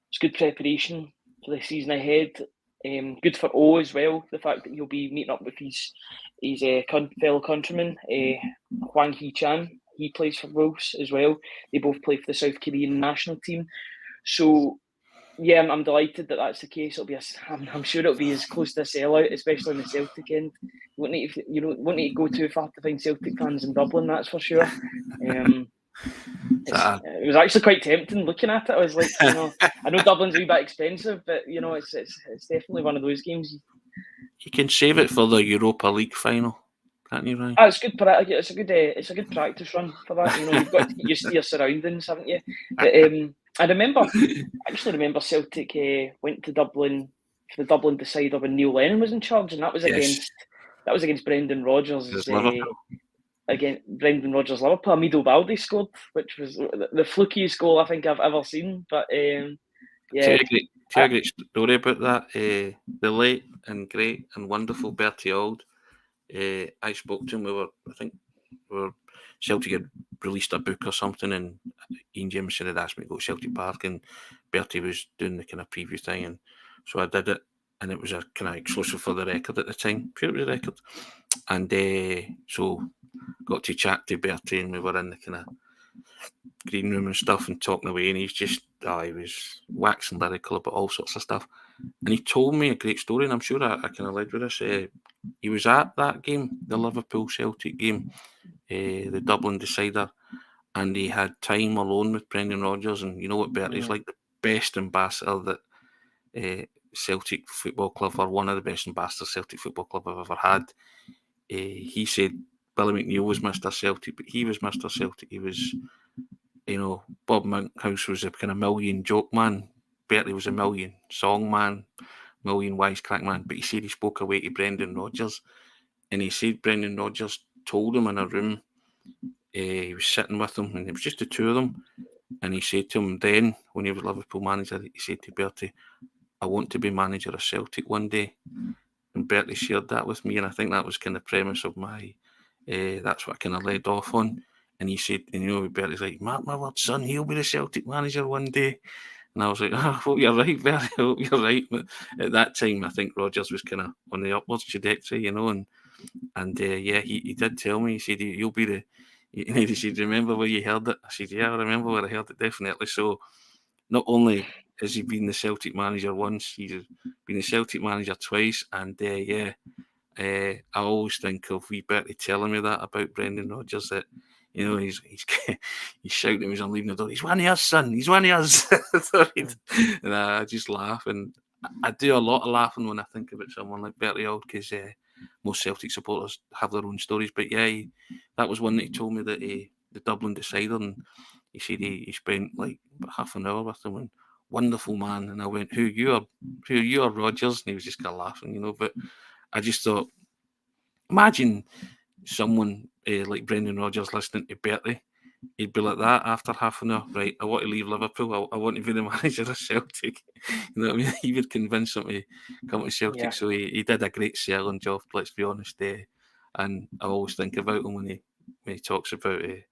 [SPEAKER 2] It's good preparation for the season ahead. Good for O as well, the fact that he'll be meeting up with his fellow countryman, Hwang Hee-chan. He plays for Wolves as well. They both play for the South Korean national team. So yeah, I'm delighted that that's the case. I'm sure it'll be as close to a sellout, especially on the Celtic end. You don't need to go too far to find Celtic fans in Dublin, that's for sure. It was actually quite tempting looking at it. I was like, I know Dublin's a wee bit expensive, but it's definitely one of those games.
[SPEAKER 1] You can save it for the Europa League final, can't you, Ryan?
[SPEAKER 2] It's good. It's a good practice run for that. You've got to get used to your surroundings, haven't you? But I remember Celtic went to Dublin for the Dublin decider when Neil Lennon was in charge, and that was against Brendan Rodgers. Against Brendan Rodgers' Liverpool. Amido Baldi scored, which was the flukiest goal I think I've ever seen. But yeah,
[SPEAKER 1] tell a great story about that. The late and great and wonderful Bertie Auld. I spoke to him. Celtic had released a book or something, and Ian Jameson had asked me to go to Celtic Park, and Bertie was doing the kind of preview thing, and so I did it, and it was a kind of exclusive for the record at the time. Sure, it was a record, and so got to chat to Bertie, and we were in the kind of green room and stuff and talking away, and he was waxing lyrical about all sorts of stuff, and he told me a great story, and I'm sure I kind of led with this. He was at that game, the Liverpool Celtic game, the Dublin decider, and he had time alone with Brendan Rodgers, and you know what Bertie's like, the best ambassador that Celtic Football Club, or one of the best ambassadors Celtic Football Club have ever had. He said Billy McNeill was Mr. Celtic, but he was Mr. Celtic. He was, Bob Monkhouse was a kind of million joke man. Bertie was a million song man, million wisecrack man. But he said he spoke away to Brendan Rodgers, and he said Brendan Rodgers told him in a room, he was sitting with him, and it was just the two of them, and he said to him then, when he was Liverpool manager, he said to Bertie, I want to be manager of Celtic one day. And Bertie shared that with me, and I think that was kind of the premise of my, that's what I kind of led off on. And he said, Bertie's like, mark my words, son, he'll be the Celtic manager one day. And I was like, I hope you're right, Bertie, I hope you're right. But at that time, I think Rodgers was kind of on the upwards trajectory, and he did tell me, he said, you'll be the, he said, remember where you heard it? I said, yeah, I remember where I heard it, definitely. So not only has he been the Celtic manager once, he's been the Celtic manager twice, and I always think of wee Bertie telling me that about Brendan Rodgers, that he's shouting at me as I'm leaving the door, he's one of us, son, he's one of us. And I just laugh, and I do a lot of laughing when I think about someone like Bertie Auld, because most Celtic supporters have their own stories. But yeah, that was one that he told me, that the Dublin decider, and he said he spent like about half an hour with him, and wonderful man. And I went, who you are, Rodgers? And he was just kind of laughing, But I just thought, imagine someone like Brendan Rodgers listening to Bertie, he'd be like that after half an hour. Right, I want to leave Liverpool. I want to be the manager of Celtic. You know what I mean? He would convince him to come to Celtic.
[SPEAKER 2] Yeah.
[SPEAKER 1] So he did a great selling job. Let's be honest. And I always think about him when he talks about when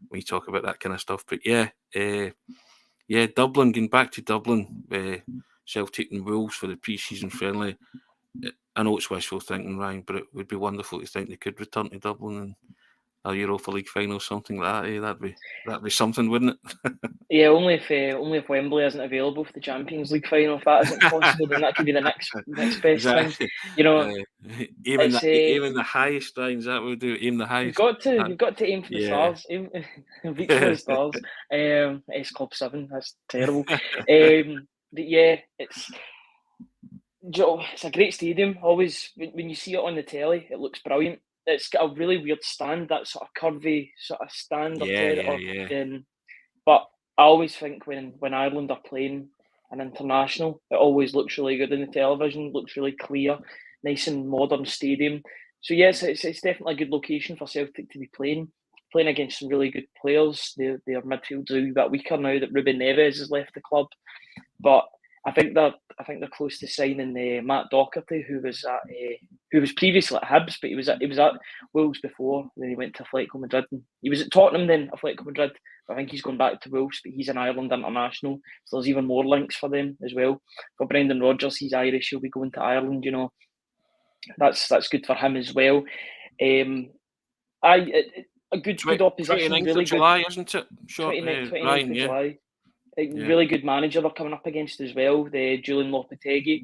[SPEAKER 1] we talk about that kind of stuff. But yeah, Dublin. Going back to Dublin, Celtic and Wolves for the pre-season friendly. I know it's wishful thinking, Ryan, but it would be wonderful to think they could return to Dublin and a Europa League final, something like that. That'd be something, wouldn't it?
[SPEAKER 2] Yeah, only if Wembley isn't available for the Champions League final. If that isn't possible, then that could be the next best thing. You know,
[SPEAKER 1] aiming the highest, Ryan. Is that what we do? Aim the highest.
[SPEAKER 2] You've got to aim for the stars. Reach for the stars. S Club 7. That's terrible. But yeah, it's a great stadium. Always when you see it on the telly, it looks brilliant. It's got a really weird stand, that sort of curvy sort of stand. But I always think when Ireland are playing an international, it always looks really good in the television. Looks really clear, nice and modern stadium. So yes, it's definitely a good location for Celtic to be playing against some really good players. Their midfield's a wee bit weaker now that Ruben Neves has left the club, but I think they're close to signing Matt Doherty, who was previously at Hibs, but he was at Wolves before. Then he went to Atletico Madrid. He was at Tottenham, then Atletico Madrid. I think he's gone back to Wolves, but he's an Ireland international, so there's even more links for them as well. For Brendan Rodgers, he's Irish. He'll be going to Ireland. You know, that's good for him as well. A good opposition.
[SPEAKER 1] 29th
[SPEAKER 2] really
[SPEAKER 1] of July,
[SPEAKER 2] good,
[SPEAKER 1] isn't it? Sure,
[SPEAKER 2] 29th
[SPEAKER 1] Ryan,
[SPEAKER 2] of
[SPEAKER 1] yeah.
[SPEAKER 2] July. Really good manager they're coming up against as well, the Julian Lopetegui,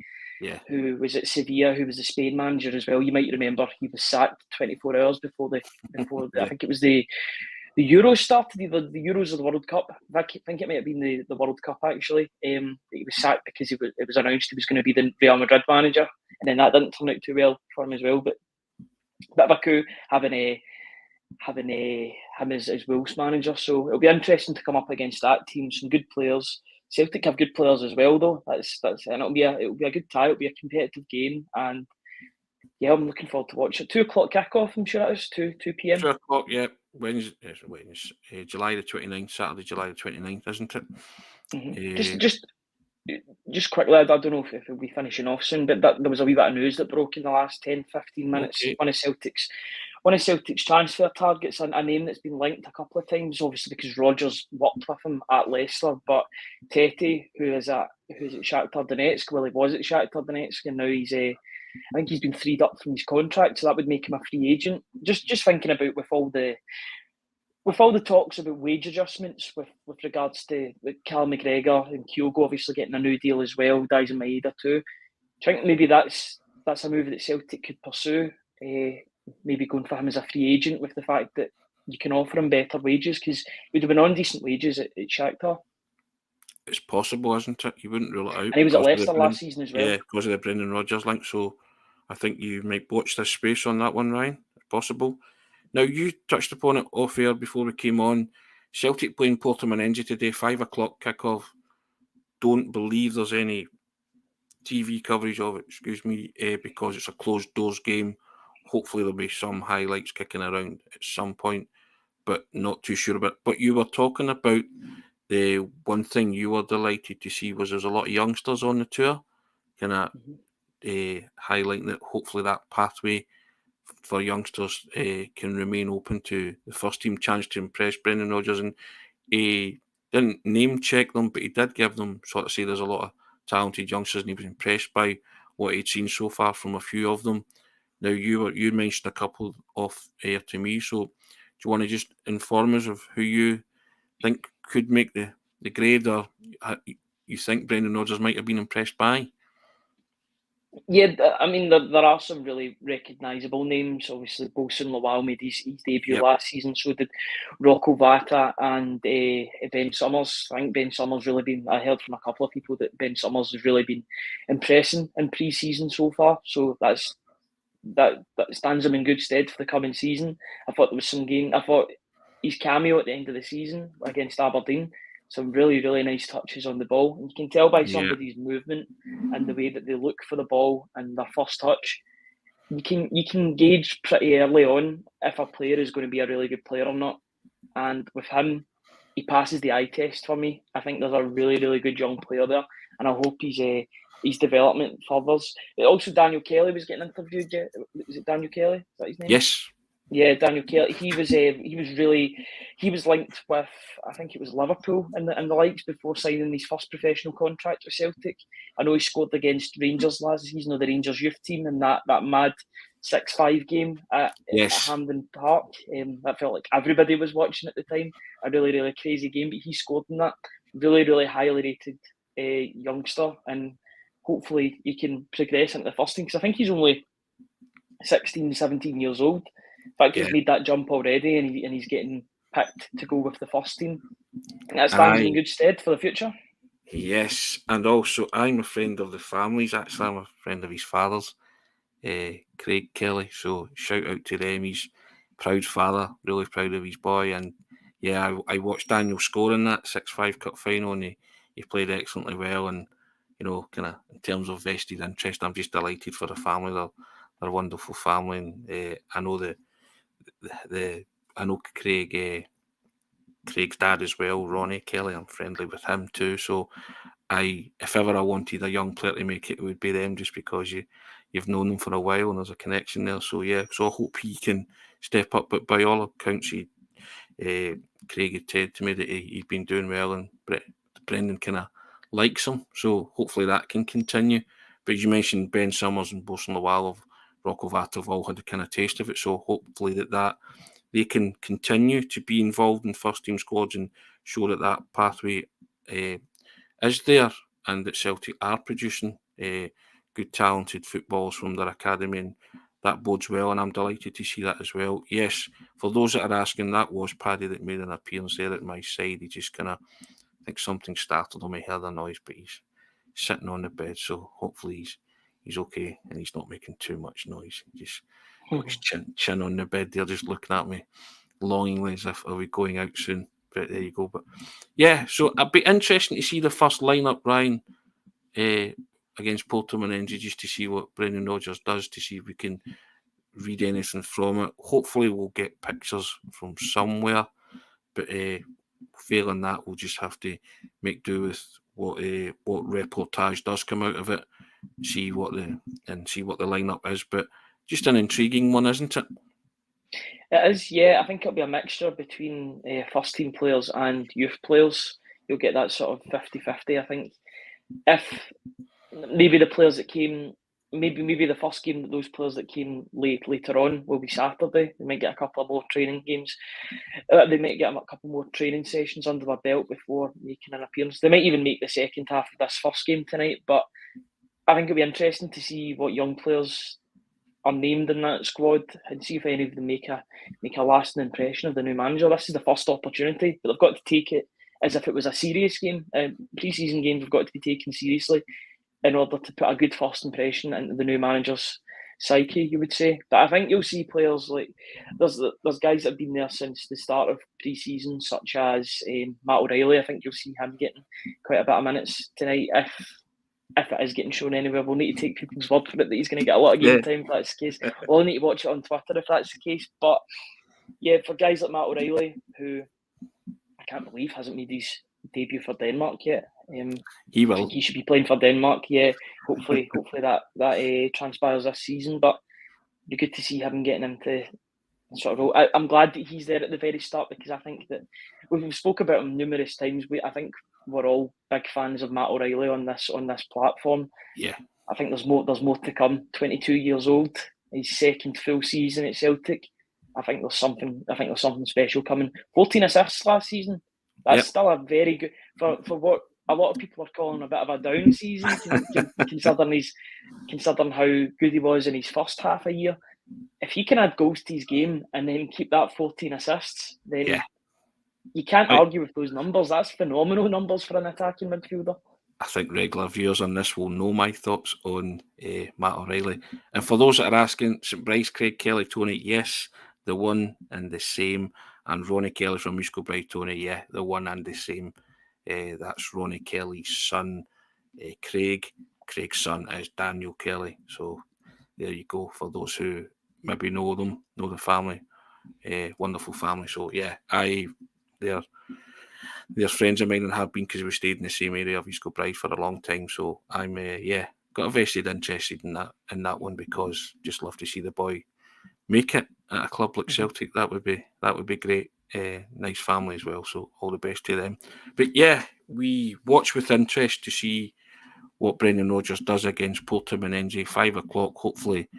[SPEAKER 2] who was at Sevilla, who was the Spain manager as well. You might remember he was sacked 24 hours before I think it was the Euros started, either the Euros or the World Cup. I think it might have been the World Cup actually. He was sacked because it was announced he was going to be the Real Madrid manager, and then that didn't turn out too well for him as well. But bit of a coup having him as Wolves manager, so it'll be interesting to come up against that team. Some good players. Celtic have good players as well, though. That's and it'll be a good tie. It'll be a competitive game, and yeah, I'm looking forward to watch it. 2:00 kickoff. I'm sure it is 2 p.m.
[SPEAKER 1] 2 o'clock. Yeah, Wednesday, July the 29th, Saturday, July the 29th, isn't it?
[SPEAKER 2] Mm-hmm. Just quickly, I don't know if we'll be finishing off soon, but there was a wee bit of news that broke in the last 10-15 minutes.
[SPEAKER 1] Okay.
[SPEAKER 2] One of Celtic's transfer targets, a name that's been linked a couple of times, obviously because Rodgers worked with him at Leicester, but Tete, who's at Shakhtar Donetsk, well, he was at Shakhtar Donetsk, and now I think he's been freed up from his contract, so that would make him a free agent. Just thinking about with all the talks about wage adjustments with regards to Callum McGregor and Kyogo obviously getting a new deal as well, Daizen Maeda too. Do you think maybe that's a move that Celtic could pursue? Maybe going for him as a free agent with the fact that you can offer him better wages, because he would have been on decent wages at Shakhtar.
[SPEAKER 1] It's possible, isn't it? You wouldn't rule it out.
[SPEAKER 2] And he was at Leicester last season as well.
[SPEAKER 1] Yeah, because of the Brendan Rodgers link. So I think you might watch this space on that one, Ryan. It's possible. Now, you touched upon it off air before we came on. Celtic playing Portimonense today, 5 o'clock kickoff. Don't believe there's any TV coverage of it, because it's a closed doors game. Hopefully there'll be some highlights kicking around at some point, but not too sure about it. But you were talking about the one thing you were delighted to see was there's a lot of youngsters on the tour, kind of highlighting that hopefully that pathway for youngsters can remain open to the first team chance to impress Brendan Rodgers. And he didn't name check them, but he did give them sort of say there's a lot of talented youngsters, and he was impressed by what he'd seen so far from a few of them. Now, you mentioned a couple off air to me, so do you want to just inform us of who you think could make the grade, or you think Brendan Rodgers might have been impressed by?
[SPEAKER 2] Yeah, I mean, there are some really recognisable names. Obviously, Bosun Lawal made his debut last season, so did Rocco Vata and Ben Summers. I think Ben Summers really been, I heard from a couple of people that Ben Summers has really been impressing in pre-season so far, so that stands him in good stead for the coming season. I thought there was some game. I thought his cameo at the end of the season against Aberdeen, some really, really nice touches on the ball. And you can tell by somebody's movement and the way that they look for the ball and their first touch, you can gauge pretty early on if a player is going to be a really good player or not. And with him, he passes the eye test for me. I think there's a really, really good young player there, and I hope his development furthers. Also, Daniel Kelly was getting interviewed. Was it Daniel Kelly? Is that his name?
[SPEAKER 1] Yes.
[SPEAKER 2] Yeah, Daniel Kelly. He was linked with, I think it was Liverpool and the likes before signing his first professional contract with Celtic. I know he scored against Rangers last season, or the Rangers youth team, in that mad 6-5 game at Hampden Park. That felt like everybody was watching at the time. A really, really crazy game, but he scored in that. Really, really highly rated youngster, and hopefully he can progress into the first team, because I think he's only 16, 17 years old. In fact, he's made that jump already, and he's getting picked to go with the first team. That stands him in good stead for the future.
[SPEAKER 1] Yes, and also I'm a friend of the family's. Actually, I'm a friend of his father's, Craig Kelly. So shout out to them. He's proud father, really proud of his boy. And yeah, I watched Daniel score in that 6-5 cup final, and he played excellently well. And kind of in terms of vested interest, I'm just delighted for the family. They're a wonderful family, and I know I know Craig's dad as well, Ronnie Kelly. I'm friendly with him too. So if ever I wanted a young player to make it, it would be them, just because you've known them for a while and there's a connection there. So yeah, so I hope he can step up. But by all accounts, Craig had said to me that he's been doing well, and Brendan kind of likes him. So hopefully that can continue. But as you mentioned, Ben Summers and Bosun Lawal of Rockovat have all had a kind of taste of it. So hopefully that they can continue to be involved in first team squads and show that pathway is there, and that Celtic are producing good talented footballers from their academy, and that bodes well, and I'm delighted to see that as well. Yes, for those that are asking, that was Paddy that made an appearance there at my side. He just kind of, I think something startled him. He heard a noise, but he's sitting on the bed, so hopefully he's okay and he's not making too much noise. He just got his chin on the bed there, just looking at me longingly as if, are we going out soon? But there you go. But yeah, so it'd be interesting to see the first lineup, Ryan, against Portimonense, just to see what Brendan Rodgers does, to see if we can read anything from it. Hopefully we'll get pictures from somewhere, but failing that, we'll just have to make do with what reportage does come out of it, see what the lineup is. But just an intriguing one, isn't it?
[SPEAKER 2] It is, yeah. I think it'll be a mixture between first team players and youth players. You'll get that sort of 50-50, I think. If maybe the players that came, maybe the first game, those players that came later on will be Saturday. They might get a couple of more training games. They might get a couple more training sessions under their belt before making an appearance. They might even make the second half of this first game tonight. But I think it'll be interesting to see what young players are named in that squad and see if any of them make a lasting impression of the new manager. This is the first opportunity, but they've got to take it as if it was a serious game. Pre-season games have got to be taken seriously in order to put a good first impression into the new manager's psyche, you would say. But I think you'll see players like there's guys that have been there since the start of pre-season, such as Matt O'Reilly. I think you'll see him getting quite a bit of minutes tonight. If it is getting shown anywhere, we'll need to take people's word for it that he's going to get a lot of game time if that's the case. We'll need to watch it on Twitter if that's the case. But yeah, for guys like Matt O'Reilly, who I can't believe hasn't made his debut for Denmark yet.
[SPEAKER 1] He will.
[SPEAKER 2] I think he should be playing for Denmark. Yeah, hopefully that transpires this season. But it'd be good to see him getting into sort of role. I'm glad that he's there at the very start, because I think that we've spoke about him numerous times. I think we're all big fans of Matt O'Reilly on this platform.
[SPEAKER 1] Yeah,
[SPEAKER 2] I think there's more to come. 22 years old, his second full season at Celtic. I think there's something special coming. 14 assists last season. That's still a very good for what a lot of people are calling a bit of a down season, considering how good he was in his first half a year. If he can add goals to his game and then keep that 14 assists, then you can't argue with those numbers. That's phenomenal numbers for an attacking midfielder.
[SPEAKER 1] I think regular viewers on this will know my thoughts on Matt O'Reilly. And for those that are asking, St Bryce, Craig Kelly, Tony, yes, the one and the same. And Ronnie Kelly from East Kilbride, Tony, yeah, the one and the same. That's Ronnie Kelly's son, Craig. Craig's son is Daniel Kelly. So there you go, for those who maybe know them, know the family. Wonderful family. So yeah, they're friends of mine and have been, because we stayed in the same area of East Kilbride for a long time. So I'm got a vested interest in that one, because just love to see the boy make it at a club like Celtic. That would be great. Nice family as well. So all the best to them. But yeah, we watch with interest to see what Brendan Rodgers does against Portimonense, 5 o'clock. Hopefully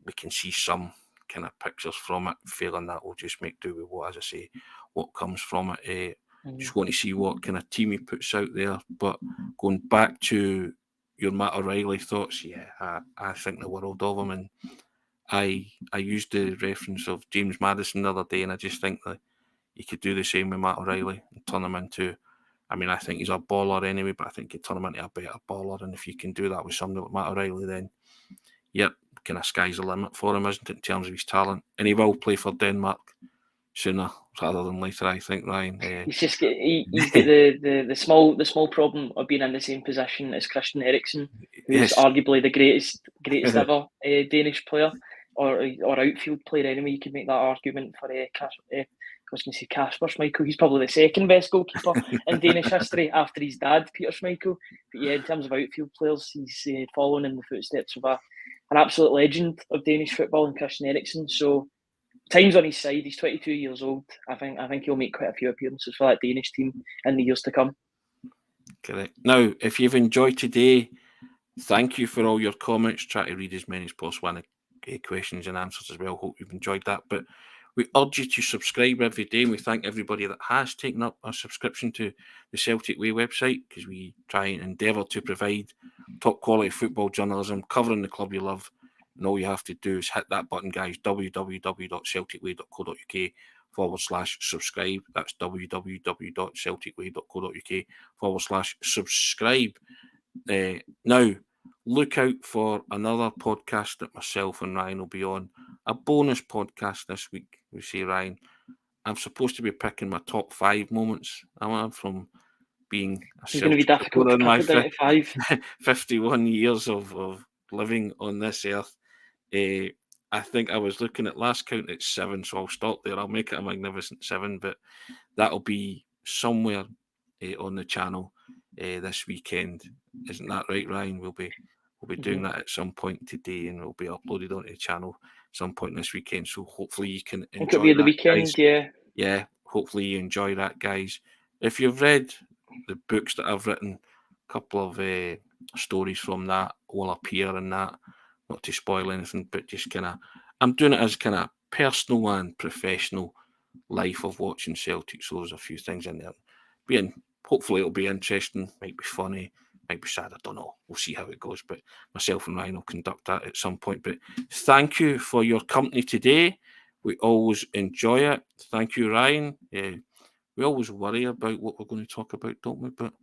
[SPEAKER 1] we can see some kind of pictures from it. Failing that, we'll just make do with what, as I say, what comes from it. Just want to see what kind of team he puts out there. But going back to your Matt O'Reilly thoughts, yeah, I think the world of him. And I used the reference of James Maddison the other day, and I just think that you could do the same with Matt O'Reilly and turn him into, I mean, I think he's a baller anyway, but I think you turn him into a better baller. And if you can do that with somebody like Matt O'Reilly, then yep, kind of sky's the limit for him, isn't it, in terms of his talent? And he will play for Denmark sooner rather than later, I think, Ryan.
[SPEAKER 2] He's got the small problem of being in the same position as Christian Eriksen, who's arguably the greatest ever Danish player or outfield player. Anyway, you could make that argument for I was going to say Kasper Schmeichel. He's probably the second best goalkeeper in Danish history after his dad, Peter Schmeichel. But yeah, in terms of outfield players, he's following in the footsteps of an absolute legend of Danish football in Christian Eriksen. So time's on his side. He's 22 years old. I think he'll make quite a few appearances for that Danish team in the years to come.
[SPEAKER 1] Correct. Now, if you've enjoyed today, thank you for all your comments. Try to read as many as possible, and questions and answers as well. Hope you've enjoyed that. But we urge you to subscribe every day, and we thank everybody that has taken up a subscription to the Celtic Way website, because we try and endeavour to provide top quality football journalism covering the club you love. And all you have to do is hit that button, guys, www.celticway.co.uk/subscribe. That's www.celticway.co.uk/subscribe. Now, look out for another podcast that myself and Ryan will be on. A bonus podcast this week. We say, Ryan, I'm supposed to be picking my top 5 moments from being a
[SPEAKER 2] It's going to be difficult to cut it down to 5.
[SPEAKER 1] 51 years of living on this earth. I think I was looking at last count at 7, so I'll stop there. I'll make it a magnificent 7, but that'll be somewhere on the channel this weekend. Isn't that right, Ryan? We'll be doing that at some point today, and it'll be uploaded onto the channel some point this weekend. So hopefully you can enjoy
[SPEAKER 2] it'll be the
[SPEAKER 1] weekend,
[SPEAKER 2] guys.
[SPEAKER 1] Yeah. Hopefully you enjoy that, guys. If you've read the books that I've written, a couple of stories from that will appear in that. Not to spoil anything, but just kind of, I'm doing it as kind of personal and professional life of watching Celtic. So there's a few things in there. Hopefully it'll be interesting, might be funny, might be sad, I don't know. We'll see how it goes. But myself and Ryan will conduct that at some point. But thank you for your company today. We always enjoy it. Thank you, Ryan. We always worry about what we're going to talk about, don't we? But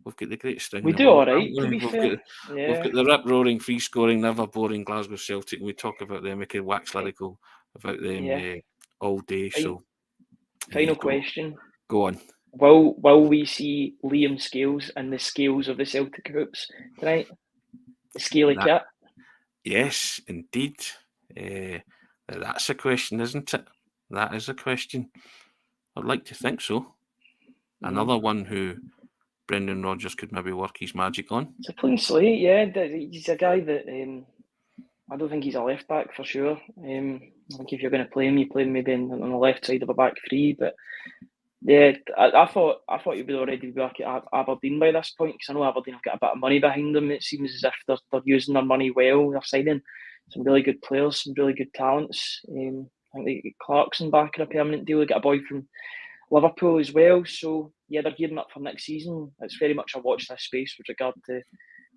[SPEAKER 1] we've got the greatest thing.
[SPEAKER 2] We do all right, to be fair.
[SPEAKER 1] We've got the rip-roaring, free-scoring, never-boring Glasgow Celtic. We talk about them. We can wax lyrical about them all day.
[SPEAKER 2] Final question.
[SPEAKER 1] Go on.
[SPEAKER 2] Will we see Liam Scales in the scales of the Celtic hoops tonight? The scaly kit?
[SPEAKER 1] Yes, indeed. That's a question, isn't it? That is a question. I'd like to think so. Another one who Brendan Rodgers could maybe work his magic on.
[SPEAKER 2] It's a clean slate, yeah. He's a guy that I don't think he's a left back for sure. I think if you're going to play him, you play him maybe on the left side of a back three. But yeah, I thought he would already be back at Aberdeen by this point, because I know Aberdeen have got a bit of money behind them. It seems as if they're using their money well. They're signing some really good players, some really good talents. I think they get Clarkson back in a permanent deal. They got a boy from Liverpool as well. So yeah, they're gearing up for next season. It's very much a watch this space with regard to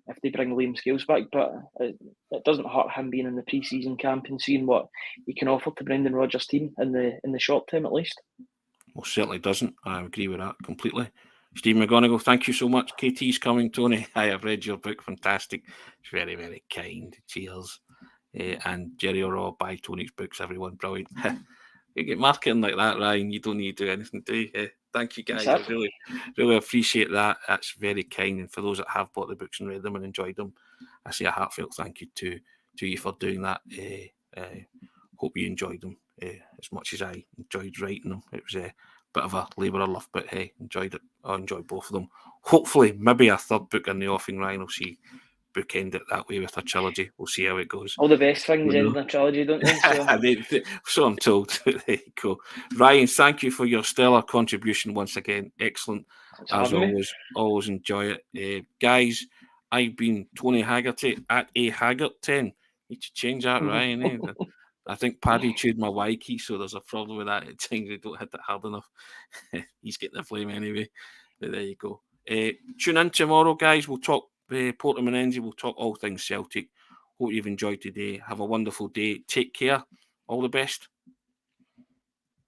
[SPEAKER 2] if they bring Liam Scales back, but it doesn't hurt him being in the pre-season camp and seeing what he can offer to Brendan Rodgers' team in the short term at least.
[SPEAKER 1] Well, certainly doesn't. I agree with that completely. Steve McGonigal, thank you so much. KT's coming, Tony. I have read your book. Fantastic. It's very, very kind. Cheers. And Jerry O'Raw, buy Tony's books, everyone. Brilliant. You get marketing like that, Ryan. You don't need to do anything, do you? Thank you, guys. Exactly. I really, really appreciate that. That's very kind. And for those that have bought the books and read them and enjoyed them, I say a heartfelt thank you to to you for doing that. Hope you enjoyed them as much as I enjoyed writing them. It was a bit of a labour of love, but hey, enjoyed it. I enjoyed both of them. Hopefully, maybe a third book in the offing, Ryan. We'll see. Bookend it that way with a trilogy. We'll see how it goes.
[SPEAKER 2] All the best things end in a trilogy, don't they? So,
[SPEAKER 1] so I'm told. There you go. Ryan, thank you for your stellar contribution once again. Excellent. As always, always enjoy it. Guys, I've been Tony Haggerty at @Haggart10. Need to change that, Ryan. I think Paddy chewed my Y key, so there's a problem with that. At times we don't hit it hard enough. He's getting the flame anyway. But there you go. Tune in tomorrow, guys. We'll talk Portman Enzie. We'll talk all things Celtic. Hope you've enjoyed today. Have a wonderful day. Take care. All the best.